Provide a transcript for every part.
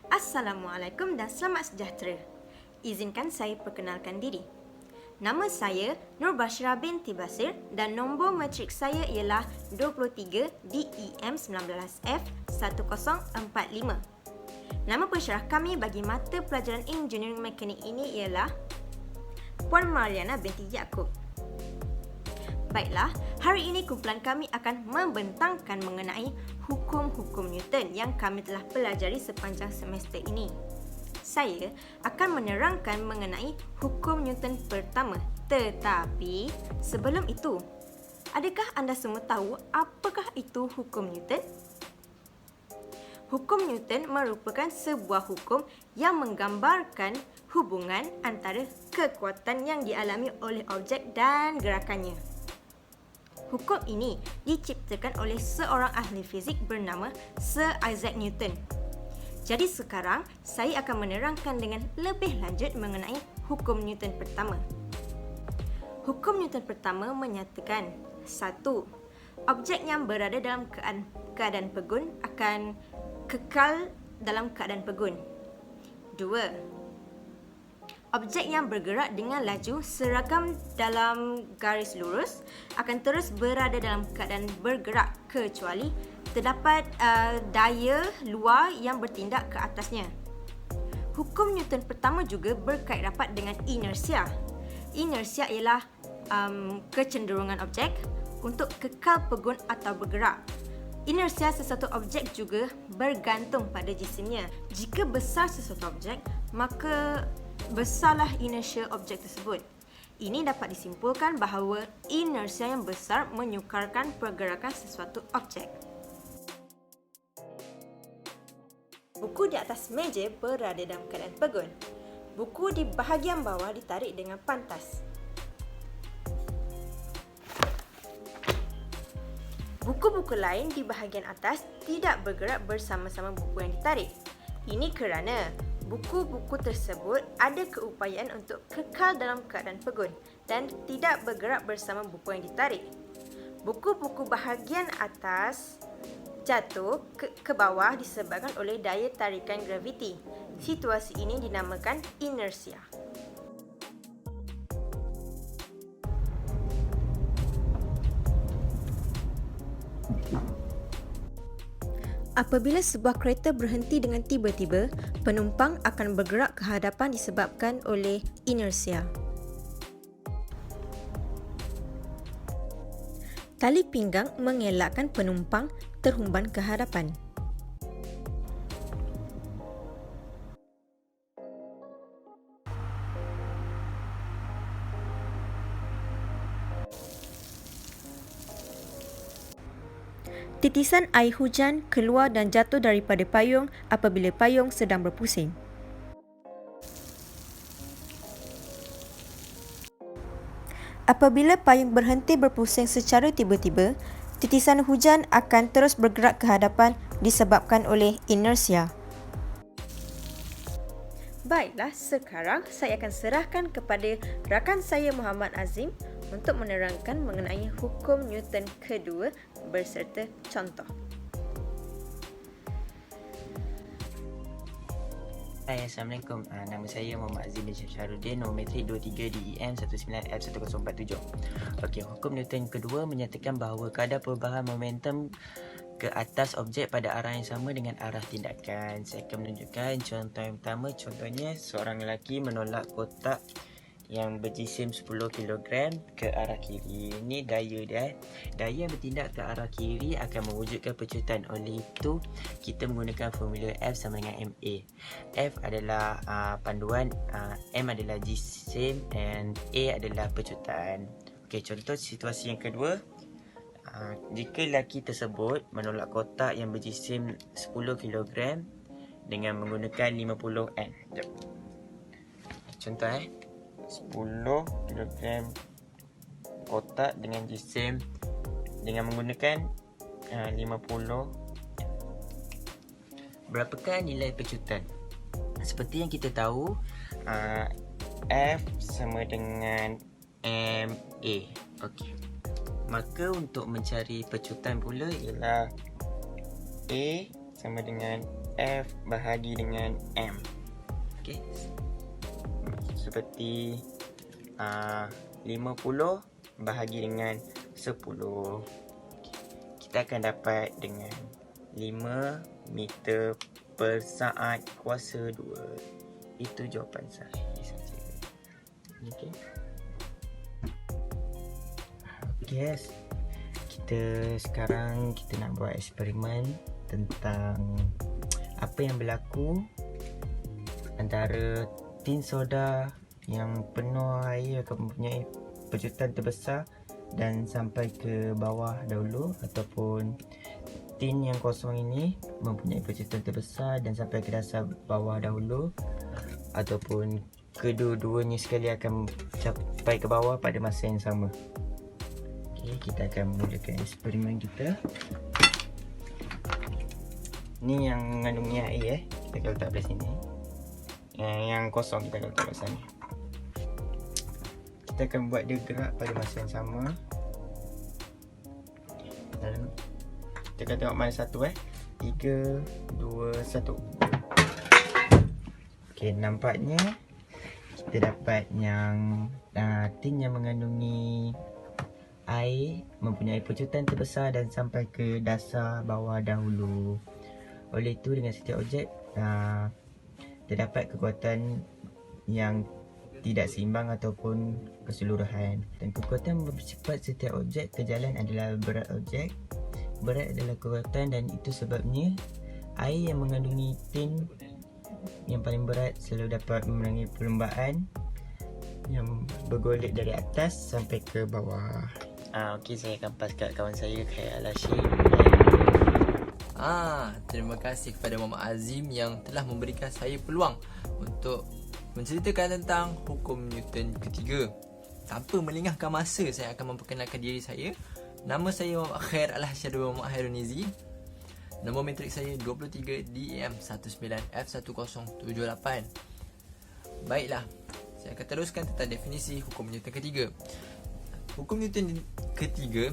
Assalamualaikum dan selamat sejahtera. Izinkan saya perkenalkan diri. Nama saya Nur Bashira binti Basir dan nombor matrik saya ialah 23 DEM 19F1045. Nama pensyarah kami bagi mata pelajaran Engineering Mekanik ini ialah Puan Mariana binti Yaakob. Baiklah, hari ini kumpulan kami akan membentangkan mengenai hukum-hukum Newton yang kami telah pelajari sepanjang semester ini. Saya akan menerangkan mengenai hukum Newton pertama. Tetapi sebelum itu, adakah anda semua tahu apakah itu hukum Newton? Hukum Newton merupakan sebuah hukum yang menggambarkan hubungan antara kekuatan yang dialami oleh objek dan gerakannya. Hukum ini diciptakan oleh seorang ahli fizik bernama Sir Isaac Newton. Jadi sekarang, saya akan menerangkan dengan lebih lanjut mengenai hukum Newton pertama. Hukum Newton pertama menyatakan 1. Objek yang berada dalam keadaan pegun akan kekal dalam keadaan pegun. 2. Objek yang bergerak dengan laju seragam dalam garis lurus akan terus berada dalam keadaan bergerak kecuali terdapat daya luar yang bertindak ke atasnya. Hukum Newton pertama juga berkait rapat dengan inersia. Inersia ialah kecenderungan objek untuk kekal pegun atau bergerak. Inersia sesuatu objek juga bergantung pada jisimnya. Jika besar sesuatu objek, maka besarlah inersia objek tersebut. Ini dapat disimpulkan bahawa inersia yang besar menyukarkan pergerakan sesuatu objek. Buku di atas meja berada dalam keadaan pegun. Buku di bahagian bawah ditarik dengan pantas. Buku-buku lain di bahagian atas tidak bergerak bersama-sama buku yang ditarik. Ini kerana buku-buku tersebut ada keupayaan untuk kekal dalam keadaan pegun dan tidak bergerak bersama buku yang ditarik. Buku-buku bahagian atas jatuh ke bawah disebabkan oleh daya tarikan graviti. Situasi ini dinamakan inersia. Apabila sebuah kereta berhenti dengan tiba-tiba, penumpang akan bergerak ke hadapan disebabkan oleh inersia. Tali pinggang mengelakkan penumpang terhumban ke hadapan. Titisan air hujan keluar dan jatuh daripada payung apabila payung sedang berpusing. Apabila payung berhenti berpusing secara tiba-tiba, titisan hujan akan terus bergerak ke hadapan disebabkan oleh inersia. Baiklah, sekarang saya akan serahkan kepada rakan saya Muhammad Azim untuk menerangkan mengenai hukum Newton kedua berserta contoh. Hai, Assalamualaikum. Nama saya Muhammad Azim bin Syarudin, nombor matrik 23 DEM 19F1047. Okey, hukum Newton kedua menyatakan bahawa kadar perubahan momentum ke atas objek pada arah yang sama dengan arah tindakan. Saya akan menunjukkan contoh yang pertama. Contohnya, seorang lelaki menolak kotak yang berjisim 10 kg ke arah kiri. Ini daya dia. Daya yang bertindak ke arah kiri akan mewujudkan pecutan. Oleh itu, kita menggunakan formula F sama dengan MA. F adalah panduan, M adalah jisim and A adalah pecutan. Okey, contoh situasi yang kedua. Jika lelaki tersebut menolak kotak yang berjisim 10 kg dengan menggunakan 50 N. Contoh 10 kg kotak dengan jisim dengan menggunakan 50. Berapakah nilai pecutan? Seperti yang kita tahu, F sama dengan MA. Okey. Maka untuk mencari pecutan pula ialah A sama dengan F bahagi dengan M. Okey. Seperti 50 bahagi dengan 10. Kita akan dapat dengan 5 meter per saat kuasa 2. Itu jawapan sahih saja. Okey. Yes. Sekarang kita nak buat eksperimen tentang apa yang berlaku antara tin soda yang penuh air akan mempunyai pecutan terbesar dan sampai ke bawah dahulu, ataupun tin yang kosong ini mempunyai pecutan terbesar dan sampai ke dasar bawah dahulu, ataupun kedua-duanya sekali akan capai ke bawah pada masa yang sama. Okey, kita akan mulakan eksperimen kita. Ni yang mengandungi air kita akan letak pada sini. Yang kosong kita akan letak kat sana. Kita akan buat dia gerak pada masa yang sama. Dan kita akan tengok mana satu 3, 2, 1. Okey, nampaknya kita dapat yang tin yang mengandungi air mempunyai pecutan terbesar dan sampai ke dasar bawah dahulu. Oleh itu, dengan setiap objek terdapat kekuatan yang tidak seimbang ataupun keseluruhan, dan kekuatan mempersifat setiap objek ke jalan adalah berat objek. Berat adalah kekuatan, dan itu sebabnya air yang mengandungi tin yang paling berat selalu dapat memenangi perlombaan yang bergolek dari atas sampai ke bawah. Okey, saya akan pas kat kawan saya Khair Al-Ashir. Terima kasih kepada Muhammad Azim yang telah memberikan saya peluang untuk menceritakan tentang hukum Newton ketiga. Tanpa melengahkan masa, saya akan memperkenalkan diri saya. Nama saya Muhammad Khair Al-Ashir Muhammad Hairun Nizi. Nombor matrik saya 23 DEM 19F1078. Baiklah, saya akan teruskan tentang definisi hukum Newton ketiga. Hukum Newton ketiga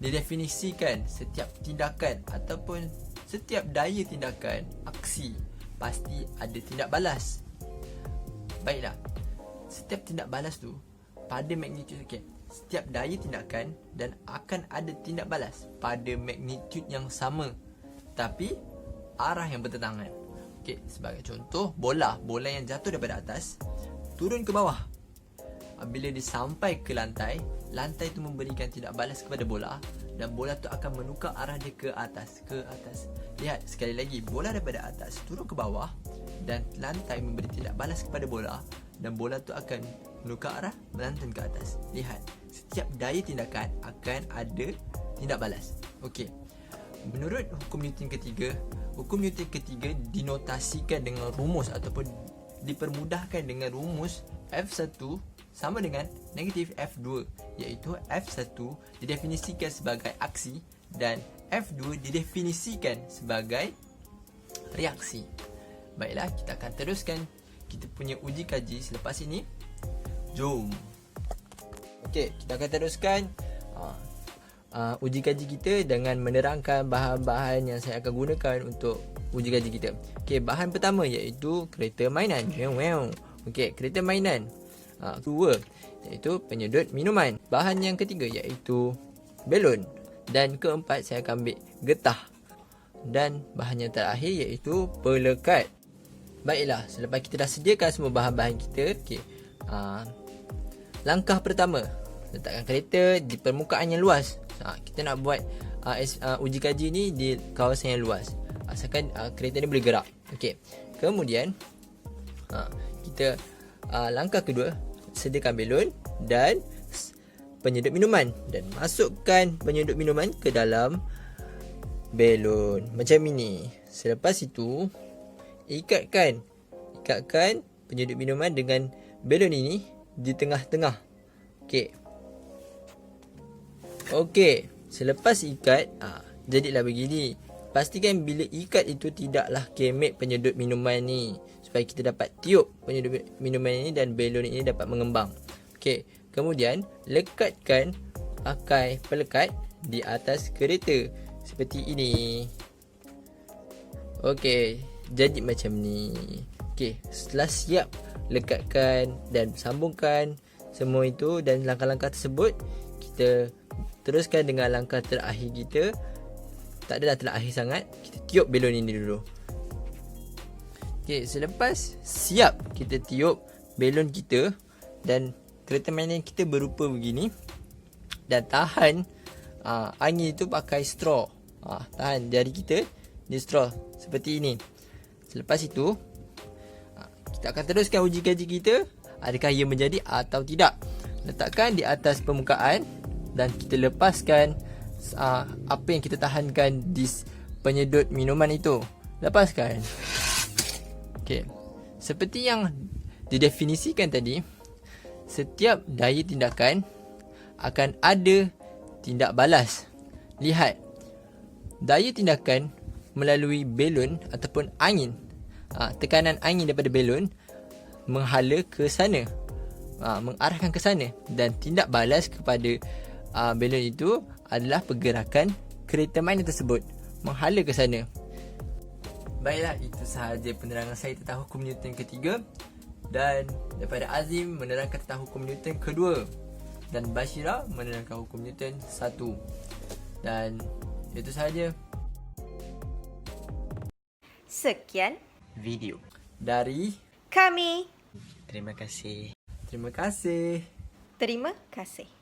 didefinisikan setiap tindakan ataupun setiap daya tindakan aksi pasti ada tindak balas. Baiklah, setiap tindak balas tu pada magnitud, setiap daya tindakan dan akan ada tindak balas pada magnitud yang sama tapi arah yang bertentangan. Sebagai contoh, bola yang jatuh daripada atas turun ke bawah. Bila dia sampai ke lantai itu memberikan tindak balas kepada bola, dan bola tu akan menukar arah dia ke atas. Lihat sekali lagi, bola daripada atas turun ke bawah dan lantai memberi tindak balas kepada bola, dan bola tu akan menukar arah melantun ke atas. Lihat, setiap daya tindakan akan ada tindak balas. Okey. Menurut hukum Newton ketiga dinotasikan dengan rumus ataupun dipermudahkan dengan rumus F1 sama dengan negatif F2, iaitu F1 didefinisikan sebagai aksi dan F2 didefinisikan sebagai reaksi. Baiklah, kita akan teruskan kita punya uji kaji selepas ini. Jom. Okey, kita akan teruskan uji kaji kita dengan menerangkan bahan-bahan yang saya akan gunakan untuk uji kaji kita. Okey, bahan pertama iaitu kereta mainan. Okey, kereta mainan. Kedua iaitu penyedut minuman. Bahan yang ketiga iaitu belon. Dan keempat saya akan ambil getah. Dan bahan yang terakhir iaitu pelekat. Baiklah, selepas kita dah sediakan semua bahan-bahan kita, langkah pertama, letakkan kereta di permukaan yang luas. Kita nak buat uji kaji ni di kawasan yang luas, asalkan kereta ni boleh gerak. Okey. Kemudian kita langkah kedua, sediakan belon dan penyedut minuman, dan masukkan penyedut minuman ke dalam belon macam ini. Selepas itu ikatkan penyedut minuman dengan belon ini di tengah-tengah. Okey, selepas ikat jadilah begini. Pastikan bila ikat itu tidaklah kemet penyedut minuman ni, supaya kita dapat tiup penyedut minuman ini dan belon ini dapat mengembang. Okey, kemudian lekatkan pakai pelekat di atas kereta seperti ini. Okey, jadi macam ni. Okey, setelah siap lekatkan dan sambungkan semua itu dan langkah-langkah tersebut, kita teruskan dengan langkah terakhir kita. Tak adalah terakhir sangat, kita tiup belon ini dulu. Okey, selepas siap kita tiup belon kita dan kereta mainan kita berupa begini dan tahan angin itu pakai straw. Tahan jari kita di straw seperti ini. Selepas itu kita akan teruskan uji kaji kita, adakah ia menjadi atau tidak. Letakkan di atas permukaan dan kita lepaskan apa yang kita tahankan di penyedut minuman itu. Lepaskan. Okey. Seperti yang didefinisikan tadi, setiap daya tindakan akan ada tindak balas. Lihat, daya tindakan melalui belon ataupun angin, tekanan angin daripada belon menghala ke sana, mengarahkan ke sana, dan tindak balas kepada belon itu adalah pergerakan kereta mainan tersebut menghala ke sana. Baiklah, itu sahaja penerangan saya tentang hukum Newton ketiga, dan daripada Azim menerangkan tentang hukum Newton kedua, dan Bashira menerangkan hukum Newton 1. Dan itu sahaja. Sekian Video. Dari kami. Terima kasih. terima kasih. Terima kasih.